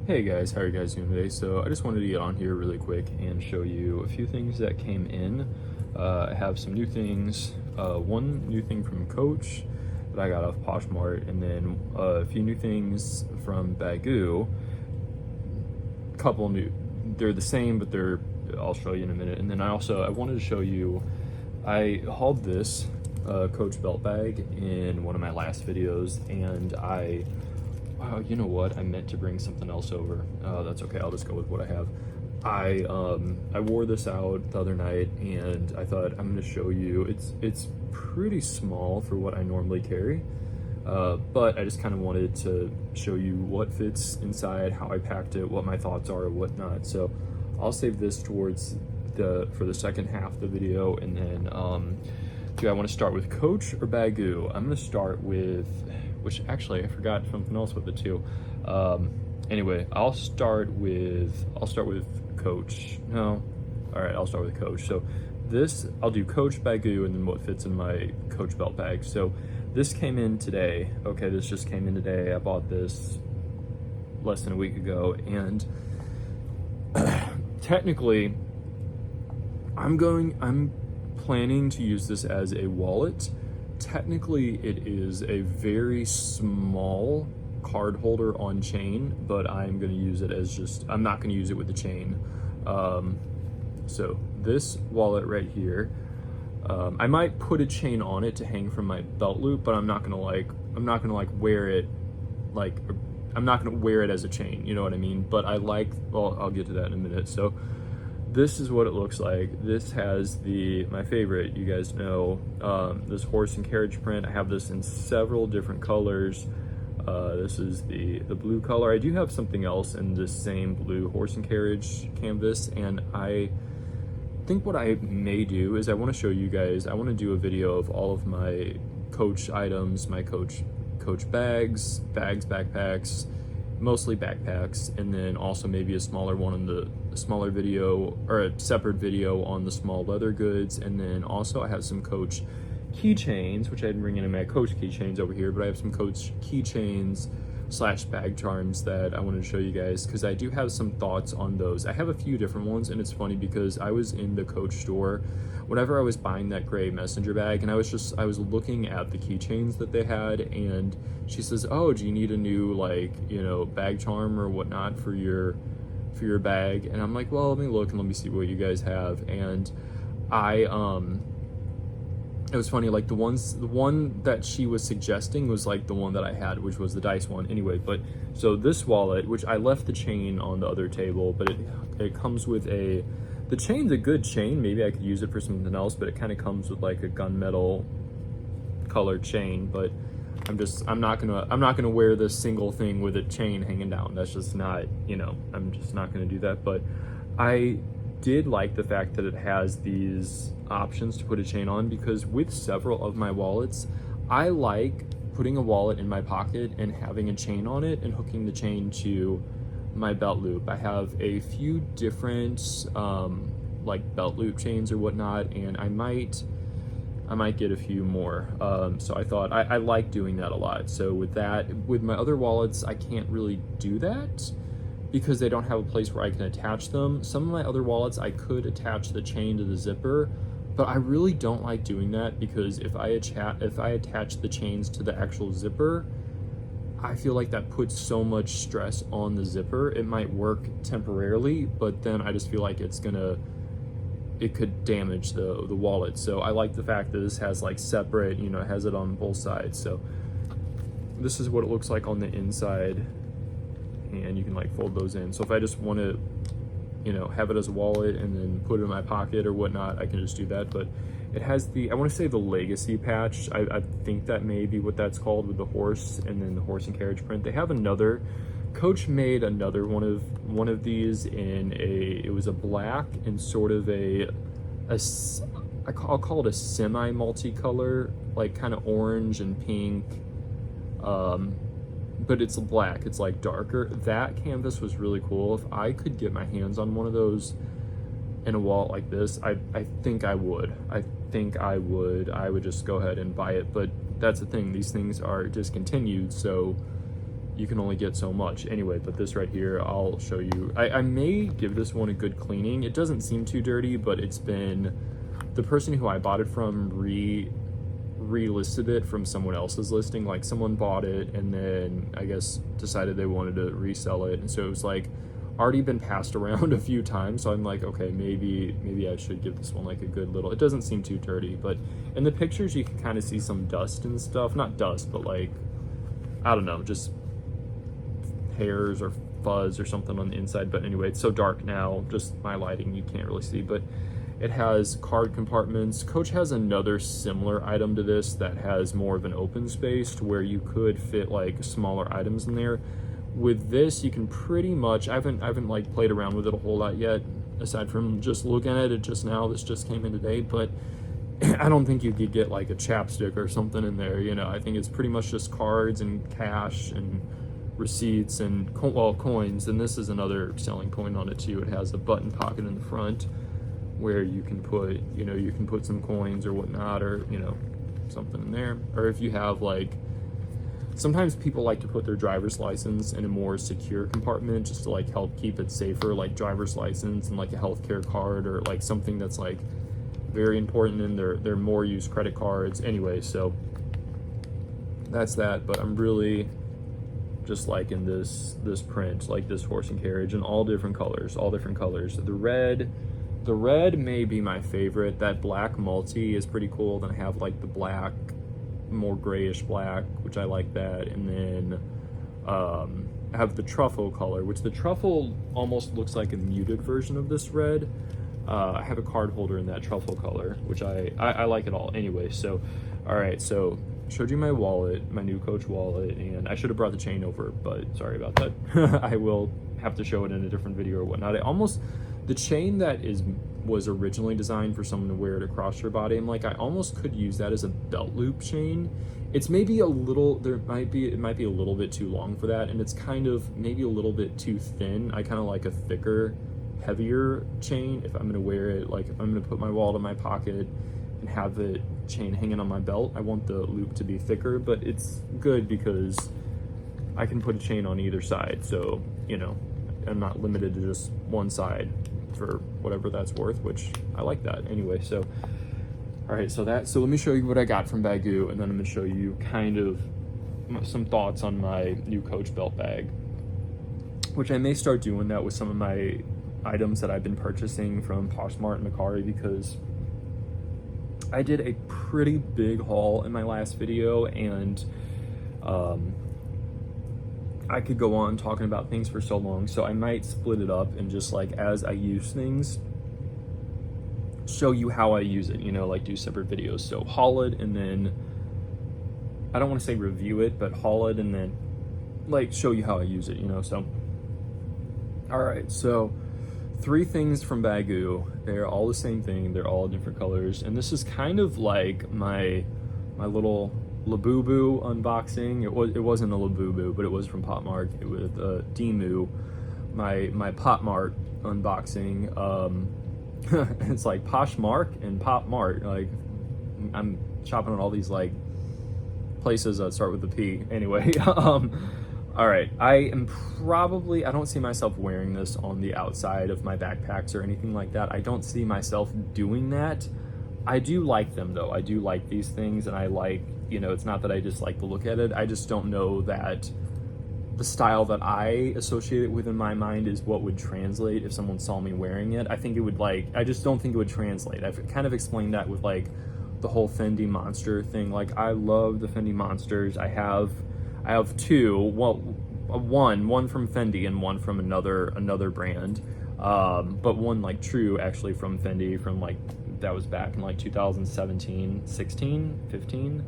Hey guys, how are you guys doing today? So I just wanted to get on here really quick and show you a few things that came in. I have some new things, one new thing from Coach that I got off Poshmark, and then a few new things from Baggu. Couple new, they're the same, but I'll show you in a minute. And then I wanted to show you, I hauled this Coach belt bag in one of my last videos, and wow, you know what? I meant to bring something else over. That's okay. I'll just go with what I have. I wore this out the other night, and I thought I'm going to show you. It's pretty small for what I normally carry, but I just kind of wanted to show you what fits inside, how I packed it, what my thoughts are, and whatnot. So I'll save this towards for the second half of the video, and then do I want to start with Coach or Baggu? I'm going to start with, which actually I forgot something else with it too. Anyway, I'll start with Coach. No, all right, I'll start with Coach. So this, I'll do Coach, Baggu, and then what fits in my Coach belt bag. So this came in today. Okay, this just came in today. I bought this less than a week ago, and technically, I'm planning to use this as a wallet. Technically, it is a very small card holder on chain, but I'm going to use it as I'm not going to use it with the chain. So this wallet right here, I might put a chain on it to hang from my belt loop, but I'm not going to wear it I'm not going to wear it as a chain, you know what I mean? But well, I'll get to that in a minute. So this is what it looks like. This has my favorite, you guys know, this horse and carriage print. I have this in several different colors. This is the blue color. I do have something else in this same blue horse and carriage canvas, and I think what I may do is I want to show you guys, I want to do a video of all of my Coach items, my Coach bags, backpacks, mostly backpacks, and then also maybe a smaller one in the smaller video, or a separate video on the small leather goods. And then also I have some Coach keychains, which I didn't bring in my Coach keychains over here, but I have some Coach keychains / bag charms that I wanted to show you guys, because I do have some thoughts on those. I have a few different ones, and it's funny because I was in the Coach store whenever I was buying that gray messenger bag, and I was looking at the keychains that they had, and she says, oh, do you need a new bag charm or whatnot for your bag? And I'm like, well, let me look and let me see what you guys have. And it was funny, like the one that she was suggesting was like the one that I had, which was the dice one anyway. But so this wallet, which I left the chain on the other table, but it comes with the chain's a good chain. Maybe I could use it for something else, but it kind of comes with like a gunmetal colored chain. But I'm not gonna wear this single thing with a chain hanging down. That's just not, I'm just not gonna do that. But I did like the fact that it has these options to put a chain on, because with several of my wallets, I like putting a wallet in my pocket and having a chain on it and hooking the chain to my belt loop. I have a few different like belt loop chains or whatnot, and I might get a few more. So I thought I like doing that a lot. So with my other wallets, I can't really do that because they don't have a place where I can attach them. Some of my other wallets, I could attach the chain to the zipper, but I really don't like doing that, because if I attach the chains to the actual zipper, I feel like that puts so much stress on the zipper. It might work temporarily, but then I just feel like it could damage the wallet. So I like the fact that this has like separate, it has it on both sides. So this is what it looks like on the inside, and you can like fold those in. So if I just want to, have it as a wallet and then put it in my pocket or whatnot, I can just do that. But it has I want to say the legacy patch. I think that may be what that's called, with the horse and then the horse and carriage print. They have another, Coach made another one of these in it was a black and sort of I'll call it a semi multicolor, like kind of orange and pink, but it's black, it's like darker. That canvas was really cool. If I could get my hands on one of those in a wallet like this, I think I would. I would just go ahead and buy it. But that's the thing, these things are discontinued, so you can only get so much anyway. But this right here, I'll show you. I may give this one a good cleaning. It doesn't seem too dirty, but it's been, the person who I bought it from relisted it from someone else's listing. Like someone bought it and then I guess decided they wanted to resell it, and so it was like already been passed around a few times. So I'm like, okay, maybe I should give this one like a good little, it doesn't seem too dirty, but in the pictures you can kind of see some dust and stuff. Not dust, but like, I don't know, just hairs or fuzz or something on the inside. But anyway, it's so dark now, just my lighting, you can't really see. But it has card compartments. Coach has another similar item to this that has more of an open space to where you could fit like smaller items in there. With this, you can pretty much, I haven't like played around with it a whole lot yet, aside from just looking at it just now. This just came in today, but I don't think you could get like a chapstick or something in there, you know. I think it's pretty much just cards and cash and receipts and coins. And this is another selling point on it too. It has a button pocket in the front where you can put, you know, you can put some coins or whatnot, or, you know, something in there. Or if you have like, sometimes people like to put their driver's license in a more secure compartment just to like help keep it safer, like driver's license and like a healthcare card, or like something that's like very important in their more used credit cards. Anyway, so that's that. But I'm really just liking this print, like this horse and carriage in all different colors. The red may be my favorite. That black multi is pretty cool. Then I have like the black, more grayish black, which I like that. And then I have the truffle color, which the truffle almost looks like a muted version of this red. I have a card holder in that truffle color, which I like it all. Anyway, so all right, so showed you my wallet, my new Coach wallet, and I should have brought the chain over, but sorry about that. I will have to show it in a different video or whatnot. The chain that was originally designed for someone to wear it across your body, I'm like, I almost could use that as a belt loop chain. It's maybe a little, it might be a little bit too long for that, and it's kind of maybe a little bit too thin. I kind of like a thicker, heavier chain if I'm gonna wear it. Like if I'm gonna put my wallet in my pocket and have the chain hanging on my belt, I want the loop to be thicker. But it's good because I can put a chain on either side, so, you know, I'm not limited to just one side for whatever that's worth, which I like that. Anyway, so all right, so let me show you what I got from Baggu, and then I'm gonna show you kind of some thoughts on my new Coach belt bag, which I may start doing that with some of my items that I've been purchasing from Poshmark and Macari, because I did a pretty big haul in my last video, and I could go on talking about things for so long, so I might split it up and just like, as I use things, show you how I use it, you know, like do separate videos. So haul it, and then I don't want to say review it, but haul it and then like show you how I use it, you know. So all right, so 3 things from Baggu. They're all the same thing, they're all different colors, and this is kind of like my little Labubu unboxing. It wasn't a Labubu, but it was from Poshmark. It was Demu, my Poshmark unboxing. It's like Poshmark and Popmart. Like I'm shopping at all these like places that start with a P. Anyway, all right. I don't see myself wearing this on the outside of my backpacks or anything like that. I don't see myself doing that. I do like them though. I do like these things, and I like, you know, it's not that I just like to look at it. I just don't know that the style that I associate it with in my mind is what would translate if someone saw me wearing it. I think it would I just don't think it would translate. I've kind of explained that with like the whole Fendi Monster thing. Like I love the Fendi Monsters. I have 2, well, one from Fendi and one from another brand. But one like true actually from Fendi, from like, that was back in like 2017, 16, 15.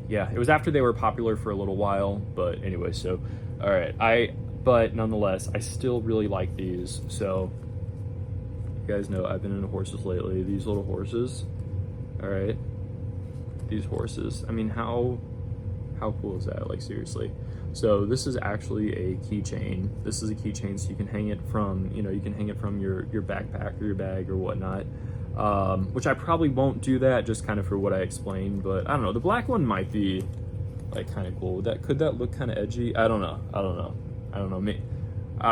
Yeah, it was after they were popular for a little while, but anyway, so, all right, but nonetheless, I still really like these. So, you guys know I've been into horses lately. These little horses, all right, these horses. I mean, how cool is that? Like seriously. So this is actually a keychain. This is a keychain, so you can hang it from, you know, you can hang it from your backpack or your bag or whatnot. Which I probably won't do that, just kind of for what I explained, but I don't know. The black one might be like kind of cool. Could that look kind of edgy? I don't know. I don't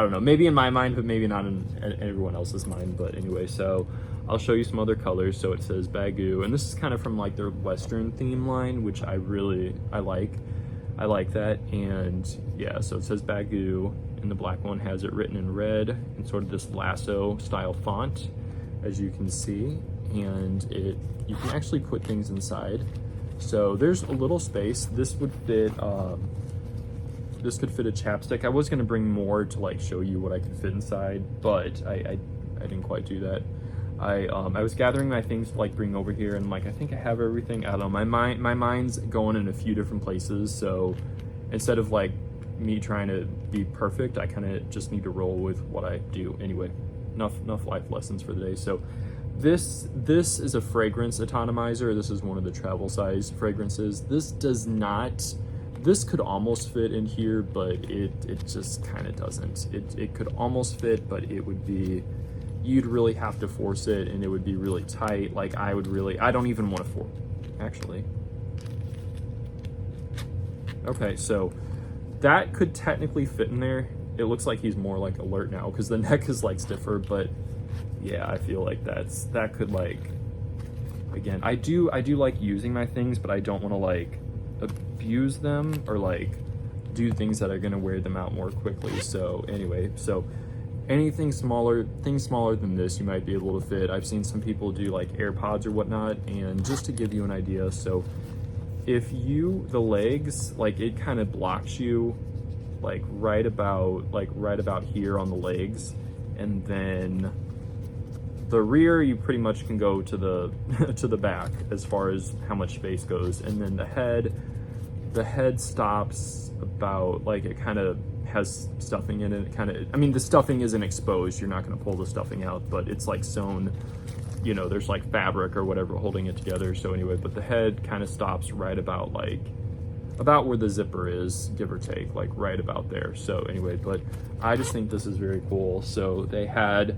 know. Maybe in my mind, but maybe not in everyone else's mind. But anyway, so I'll show you some other colors. So it says Baggu, and this is kind of from like their Western theme line, which I like. I like that. And yeah, so it says Baggu, and the black one has it written in red in sort of this lasso style font, as you can see. And you can actually put things inside. So there's a little space. This would fit. This could fit a chapstick. I was gonna bring more to like show you what I could fit inside, but I didn't quite do that. I was gathering my things to like bring over here, and like I think I have everything. I don't know. My mind's going in a few different places. So instead of like me trying to be perfect, I kind of just need to roll with what I do. Anyway, enough life lessons for the day. So this is a fragrance atomizer. This is one of the travel size fragrances. This could almost fit in here, but it just kind of doesn't. It could almost fit, but it would be, you'd really have to force it, and it would be really tight. Like I don't even want to force, actually. Okay, so that could technically fit in there. It looks like he's more like alert now because the neck is like stiffer, but yeah, I feel like that could like, again, I do like using my things, but I don't want to like abuse them or like do things that are going to wear them out more quickly. So anyway, so things smaller than this you might be able to fit. I've seen some people do like AirPods or whatnot. And just to give you an idea, so if the legs, like it kind of blocks you like right about here on the legs, and then the rear you pretty much can go to the to the back as far as how much space goes. And then the head stops about, like, it kind of has stuffing in it. I mean, the stuffing isn't exposed, you're not going to pull the stuffing out, but it's like sewn, you know, there's like fabric or whatever holding it together. So anyway, but the head kind of stops right about where the zipper is, give or take, like right about there. So anyway, but I just think this is very cool. So they had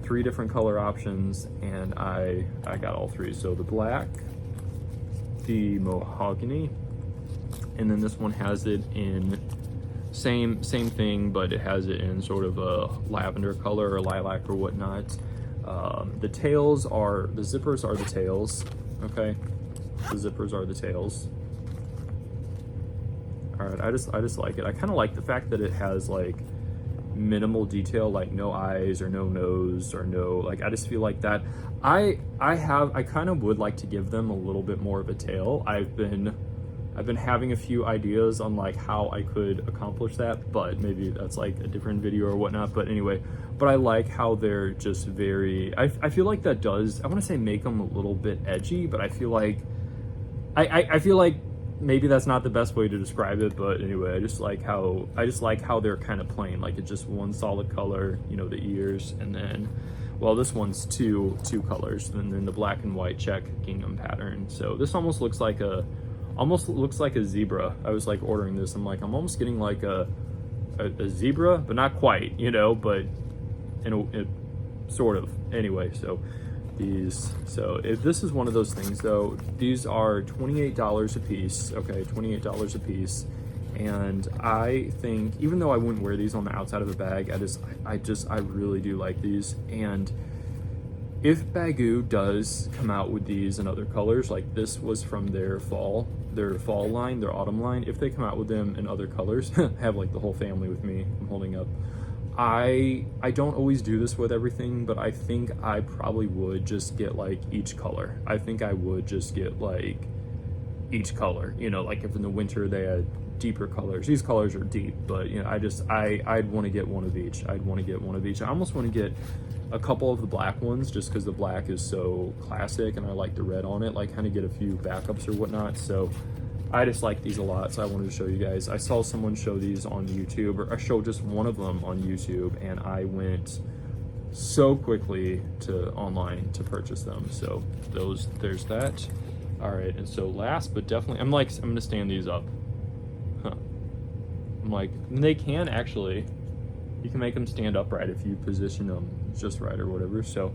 3 different color options, and I got all 3. So the black, the mahogany, and then this one has it in same thing, but it has it in sort of a lavender color or lilac or whatnot. The zippers are the tails. Okay, the zippers are the tails. All right, I just like it. I kind of like the fact that it has like minimal detail, like no eyes or no nose or no, like, I just feel like that I kind of would like to give them a little bit more of a tail. I've been having a few ideas on like how I could accomplish that, but maybe that's like a different video or whatnot. But anyway, but I like how they're just very, I feel like that does, I want to say make them a little bit edgy, but I feel like I feel like maybe that's not the best way to describe it. But anyway, I just like how they're kind of plain, like it's just one solid color, you know, the ears, and then, well, this one's two colors, and then the black and white check gingham pattern. So this almost looks like a zebra. I was like ordering this, I'm like, I'm almost getting like a zebra, but not quite, you know, but in sort of. Anyway, so if this is one of those things though, these are $28 a piece. Okay, $28 a piece. And I think, even though I wouldn't wear these on the outside of a bag, I really do like these. And if Baggu does come out with these in other colors, like this was from their fall line, their autumn line, if they come out with them in other colors, have like the whole family with me, I'm holding up. I don't always do this with everything, but I think I probably would just get like each color. I think I would just get like each color, you know, like if in the winter they had deeper colors. These colors are deep, but you know, I'd want to get one of each. I almost want to get a couple of the black ones just because the black is so classic and I like the red on it, like kind of get a few backups or whatnot. So I just like these a lot, so I wanted to show you guys. I saw someone show these on YouTube, or I showed just one of them on YouTube, and I went so quickly to online to purchase them. So there's that. All right, and so last but definitely, I'm gonna stand these up. I'm like, they can actually, you can make them stand upright if you position them just right or whatever. So,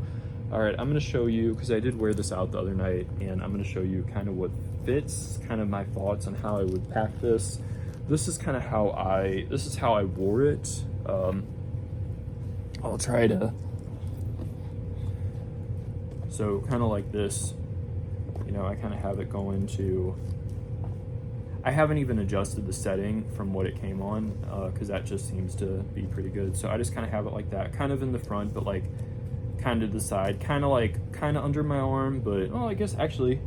all right, I'm gonna show you, because I did wear this out the other night, and I'm gonna show you kind of what fits kind of my thoughts on how I would pack this. This is kind of how I wore it. I'll try to, so kind of like this, you know, I kind of have it going to, I haven't even adjusted the setting from what it came on, because that just seems to be pretty good. So I just kind of have it like that, kind of in the front, but like kind of the side, kind of under my arm. But oh, I guess actually,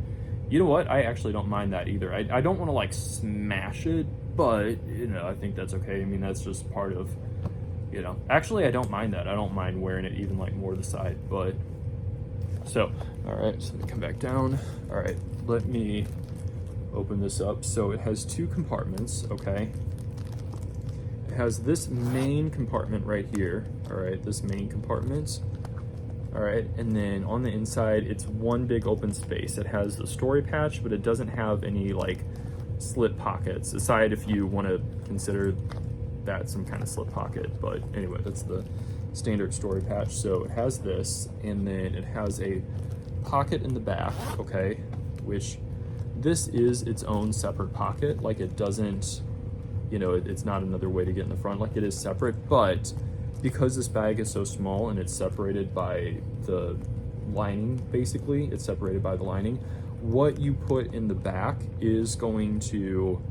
you know what? I actually don't mind that either. I don't want to like smash it, but you know, I think that's okay. I mean, that's just part of, you know, actually I don't mind that. I don't mind wearing it even like more to the side, but so, all right, so let me come back down. All right, let me open this up. So it has two compartments, okay? It has this main compartment right here, all right, this main compartment, all right, and then on the inside, it's one big open space. It has the story patch, but it doesn't have any like slip pockets, aside if you want to consider that some kind of slip pocket, but anyway, that's the standard story patch. So it has this, and then it has a pocket in the back, okay, which this is its own separate pocket. Like it doesn't, you know, it's not another way to get in the front, like it is separate, but because this bag is so small and it's separated by the lining, basically, it's separated by the lining, what you put in the back is going to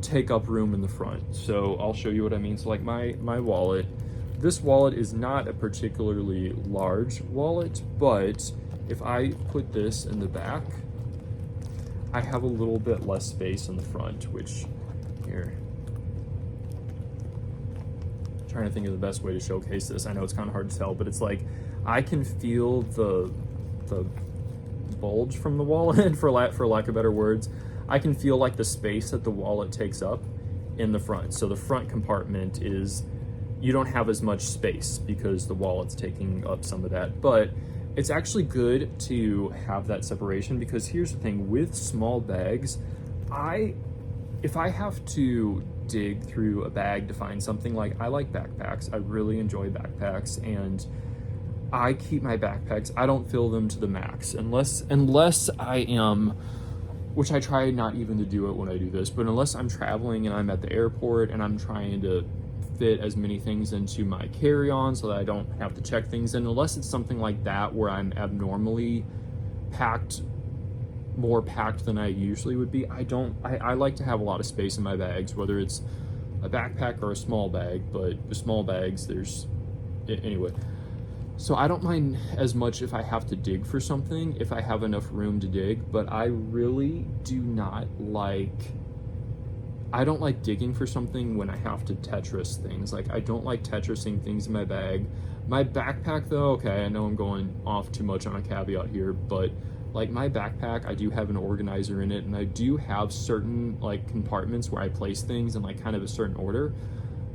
take up room in the front. So I'll show you what I mean. So like my wallet, this wallet is not a particularly large wallet, but if I put this in the back, I have a little bit less space in the front, which here, I'm trying to think of the best way to showcase this. I know it's kind of hard to tell, but it's like I can feel the bulge from the wallet, for lack of better words. I can feel like the space that the wallet takes up in the front. So the front compartment is, you don't have as much space because the wallet's taking up some of that, but it's actually good to have that separation, because here's the thing with small bags, if I have to dig through a bag to find something, like I like backpacks, I really enjoy backpacks, and I keep my backpacks, I don't fill them to the max unless I am, which I try not even to do it when I do this, but unless I'm traveling and I'm at the airport and I'm trying to fit as many things into my carry-on so that I don't have to check things in, unless it's something like that where I'm abnormally more packed than I usually would be. I like to have a lot of space in my bags, whether it's a backpack or a small bag, but with small bags, anyway. So I don't mind as much if I have to dig for something, if I have enough room to dig, but I really do not like, I don't like digging for something when I have to Tetris things. Like I don't like Tetrising things in my bag. My backpack though, okay, I know I'm going off too much on a caveat here, but like my backpack, I do have an organizer in it, and I do have certain like compartments where I place things in like kind of a certain order.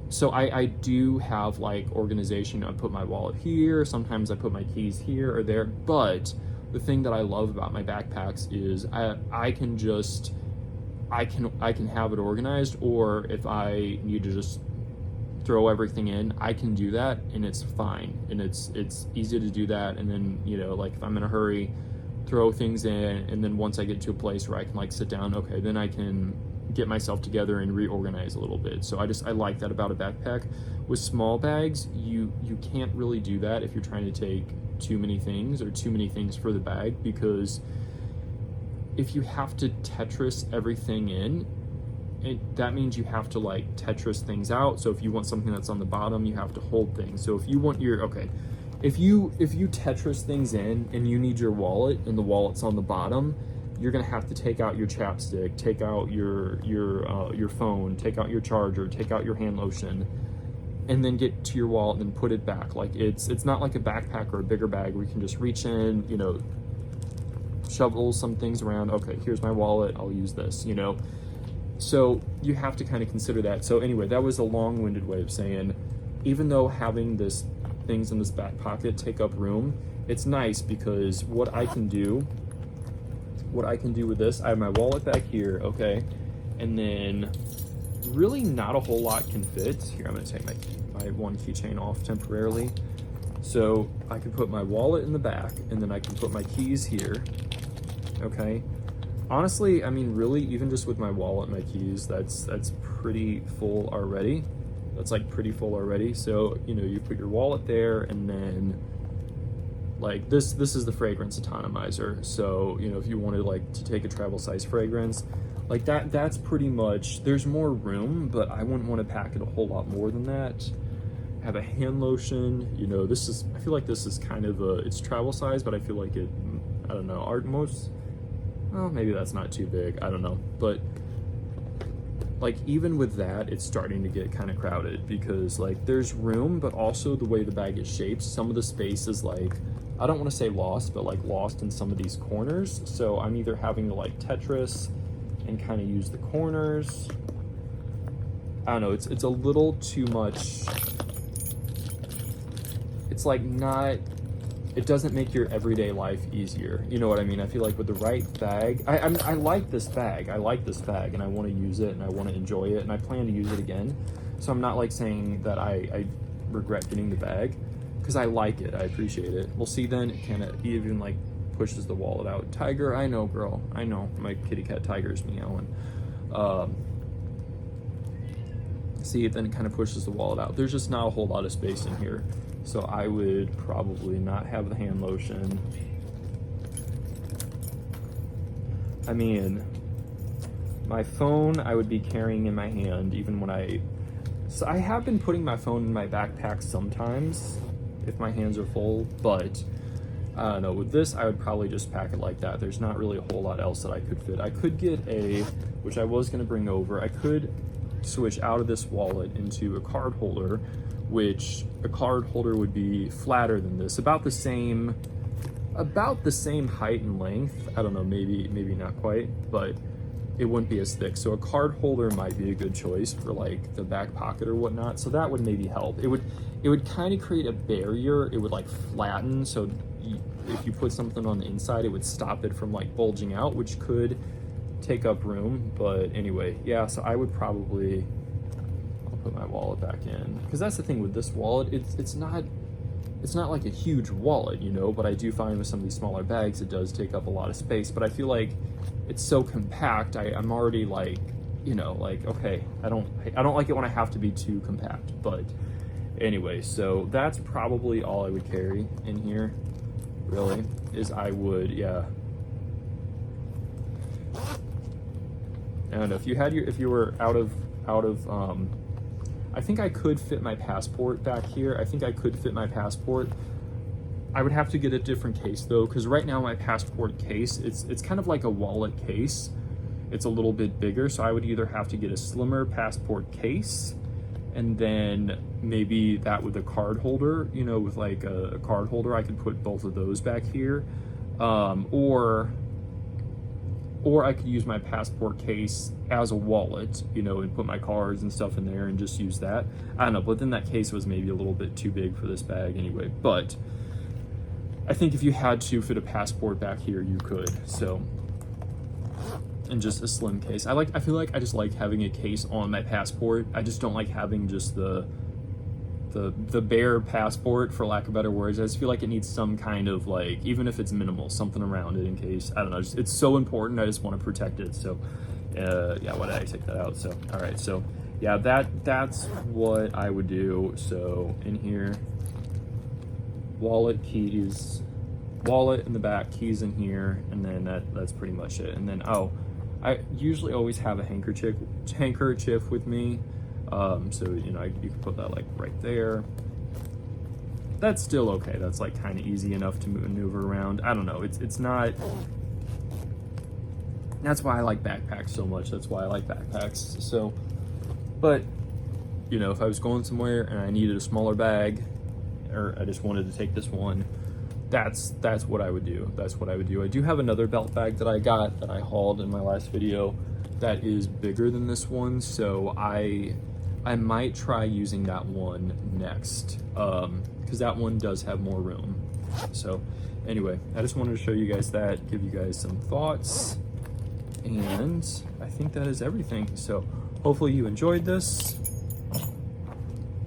So I do have like organization. I put my wallet here, sometimes I put my keys here or there, but the thing that I love about my backpacks is I can have it organized, or if I need to just throw everything in, I can do that and it's fine, and it's easy to do that. And then, you know, like if I'm in a hurry, throw things in, and then once I get to a place where I can like sit down, okay, then I can get myself together and reorganize a little bit. So I like that about a backpack. With small bags, you can't really do that if you're trying to take too many things or too many things for the bag, because if you have to Tetris everything in, that means you have to like Tetris things out. So if you want something that's on the bottom, you have to hold things. So if you want if you Tetris things in and you need your wallet and the wallet's on the bottom, you're gonna have to take out your chapstick, take out your phone, take out your charger, take out your hand lotion, and then get to your wallet and then put it back. Like it's not like a backpack or a bigger bag where you can just reach in, you know, shovel some things around. Okay, here's my wallet, I'll use this, you know. So you have to kind of consider that. So anyway, that was a long-winded way of saying, even though having this things in this back pocket take up room, it's nice because what I can do with this, I have my wallet back here, okay, and then really not a whole lot can fit. Here, I'm gonna take my one keychain off temporarily. So I can put my wallet in the back, and then I can put my keys here, okay? honestly, I mean, really, even just with my wallet and my keys, that's pretty full already. That's like pretty full already. So, you know, you put your wallet there, and then like this is the fragrance atomizer. So, you know, if you wanted like to take a travel size fragrance, like that's pretty much, there's more room, but I wouldn't want to pack it a whole lot more than that. Have a hand lotion, you know, this is, I feel like this is kind of it's travel size, but I feel like it, I don't know, well, maybe that's not too big, I don't know. But like even with that, it's starting to get kind of crowded because like there's room, but also the way the bag is shaped, some of the space is like, I don't want to say lost, but like lost in some of these corners. So I'm either having to like Tetris and kind of use the corners. I don't know, it's a little too much. It's like not, it doesn't make your everyday life easier. You know what I mean? I feel like with the right bag, I like this bag. I like this bag and I want to use it and I want to enjoy it and I plan to use it again. So I'm not like saying that I regret getting the bag, because I like it, I appreciate it. We'll see then, it kind of even like pushes the wallet out. Tiger, I know, girl, I know, my kitty cat Tiger's meowing. See, it then it kind of pushes the wallet out. There's just not a whole lot of space in here. So I would probably not have the hand lotion. I mean, my phone I would be carrying in my hand even when so I have been putting my phone in my backpack sometimes if my hands are full, but I don't know, with this I would probably just pack it like that. There's not really a whole lot else that I could fit. I could get which I was gonna bring over, I could switch out of this wallet into a card holder, which a card holder would be flatter than this, about the same height and length. I don't know, maybe not quite, but it wouldn't be as thick. So a card holder might be a good choice for like the back pocket or whatnot. So that would maybe help. It would kind of create a barrier. It would like flatten. So if you put something on the inside, it would stop it from like bulging out, which could take up room. But anyway, yeah, so I would probably, I'll put my wallet back in, because that's the thing with this wallet, it's not like a huge wallet, you know, but I do find with some of these smaller bags it does take up a lot of space. But I feel like it's so compact, I'm already like, you know, like, okay, I don't like it when I have to be too compact. But anyway, so that's probably all I would carry in here, really, is I would, yeah, I don't know, if you were out of I think I could fit my passport back here. I think I could fit my passport. I would have to get a different case though, because right now my passport case, it's kind of like a wallet case. It's a little bit bigger, so I would either have to get a slimmer passport case, and then maybe that with a card holder, you know, with like a card holder, I could put both of those back here, or I could use my passport case as a wallet, you know, and put my cards and stuff in there and just use that. I don't know, but then that case was maybe a little bit too big for this bag anyway. But I think if you had to fit a passport back here, you could. So, and just a slim case. I feel like I just like having a case on my passport. I just don't like having just the bare passport, for lack of better words. I just feel like it needs some kind of like, even if it's minimal, something around it in case, I don't know, it's so important, I just want to protect it. So yeah, why did I take that out? So all right, so yeah, that's what I would do. So in here, wallet, keys, wallet in the back, keys in here, and then that's pretty much it. And then I usually always have a handkerchief with me. So, you know, you can put that like right there. That's still okay. That's like kind of easy enough to maneuver around. I don't know. It's not, that's why I like backpacks so much. That's why I like backpacks. So, but you know, if I was going somewhere and I needed a smaller bag, or I just wanted to take this one, that's what I would do. That's what I would do. I do have another belt bag that I got that I hauled in my last video that is bigger than this one. So I might try using that one next, because that one does have more room. So anyway, I just wanted to show you guys that, give you guys some thoughts, and I think that is everything. So hopefully you enjoyed this.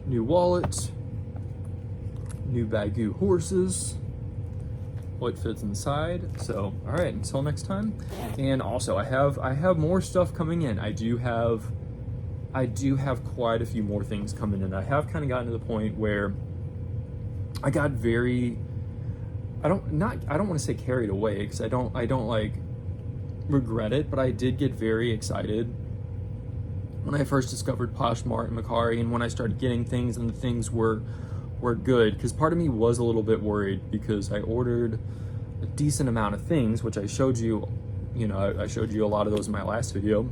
New wallet, new Baggu horses, what fits inside. So, all right, until next time. And also, I have more stuff coming in. I do have quite a few more things coming in. I have kind of gotten to the point where I got very, I don't want to say carried away, because I don't like regret it, but I did get very excited when I first discovered Poshmark and Macari, and when I started getting things and the things were good, because part of me was a little bit worried, because I ordered a decent amount of things, which I showed you, I showed you a lot of those in my last video.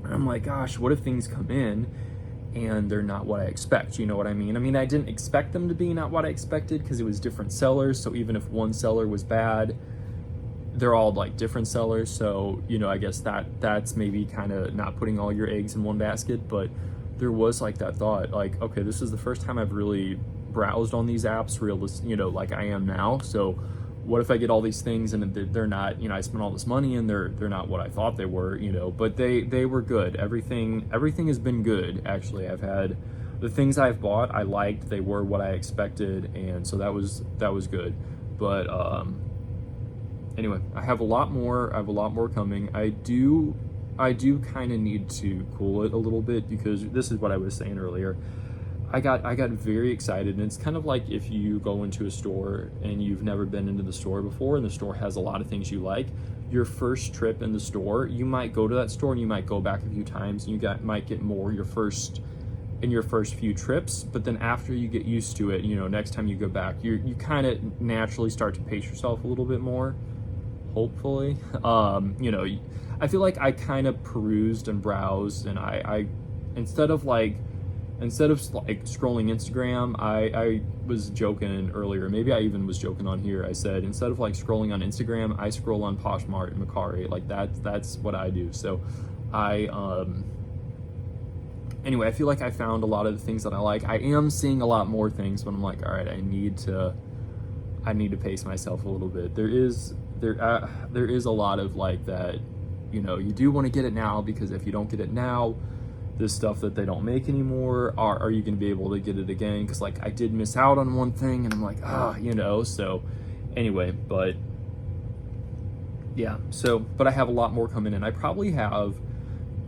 And I'm like, gosh, what if things come in and they're not what I expect? You know what I mean? I mean, I didn't expect them to be not what I expected, because it was different sellers. So even if one seller was bad, they're all like different sellers. So, I guess that's maybe kind of not putting all your eggs in one basket. But there was like that thought, like, okay, this is the first time I've really browsed on these apps, like I am now. So what if I get all these things and they're not, I spent all this money and they're not what I thought they were, but they were good. Everything has been good. Actually, I've had the things I've bought, I liked, they were what I expected. And so that was good. But, anyway, I have a lot more coming. I do kind of need to cool it a little bit, because this is what I was saying earlier. I got very excited, and it's kind of like if you go into a store and you've never been into the store before, and the store has a lot of things you like. Your first trip in the store, you might go to that store and you might go back a few times, and might get more your first few trips. But then after you get used to it, next time you go back, you kind of naturally start to pace yourself a little bit more, hopefully. I feel like I kind of perused and browsed, and I instead of scrolling Instagram, I was joking earlier, maybe I even was joking on here, I said, instead of like scrolling on Instagram, I scroll on Poshmark and Macari. Like that's what I do. So anyway, I feel like I found a lot of the things that I like. I am seeing a lot more things, but I'm like, all right, I need to pace myself a little bit. There is a lot of like that, you do want to get it now, because if you don't get it now, this stuff that they don't make anymore, are you going to be able to get it again? Because like I did miss out on one thing, and I'm like, so anyway, but yeah, but I have a lot more coming in. I probably have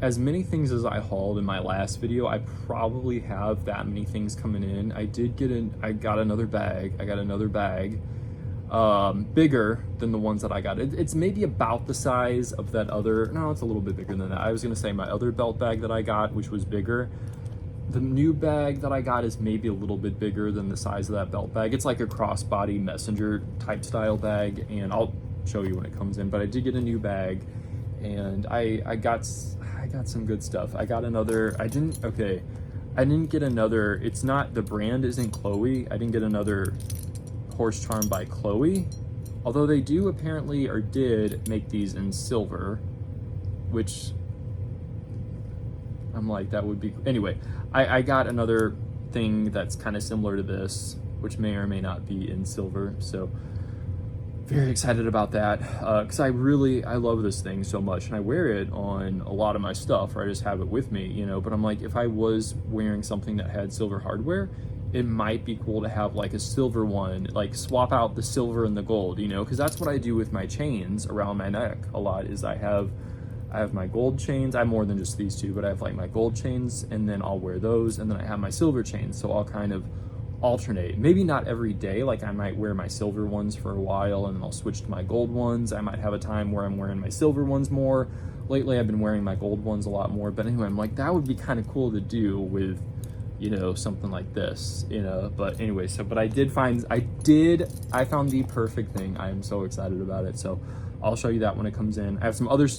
as many things as I hauled in my last video. I probably have that many things coming in. I got another bag, bigger than the ones that I got. It's maybe about the size of that other, no, it's a little bit bigger than that. I was gonna say my other belt bag that I got, which was bigger. The new bag that I got is maybe a little bit bigger than the size of that belt bag. It's like a crossbody messenger type style bag, and I'll show you when it comes in. But I did get a new bag, and I got some good stuff. I didn't get another, it's not, the brand isn't Chloe. I didn't get another Horse Charm by Chloe, although they do apparently, or did, make these in silver, which I'm like, that would be, anyway, I got another thing that's kind of similar to this, which may or may not be in silver. So very excited about that, because I love this thing so much, and I wear it on a lot of my stuff, or I just have it with me, but I'm like, if I was wearing something that had silver hardware, it might be cool to have like a silver one, like swap out the silver and the gold, because that's what I do with my chains around my neck a lot. Is I have my gold chains. I have more than just these two, but I have like my gold chains, and then I'll wear those, and then I have my silver chains. So I'll kind of alternate, maybe not every day. Like I might wear my silver ones for a while, and then I'll switch to my gold ones. I might have a time where I'm wearing my silver ones more. Lately I've been wearing my gold ones a lot more, but anyway, I'm like, that would be kind of cool to do with something like this, but anyway, but I found the perfect thing. I am so excited about it. So I'll show you that when it comes in. I have some other stuff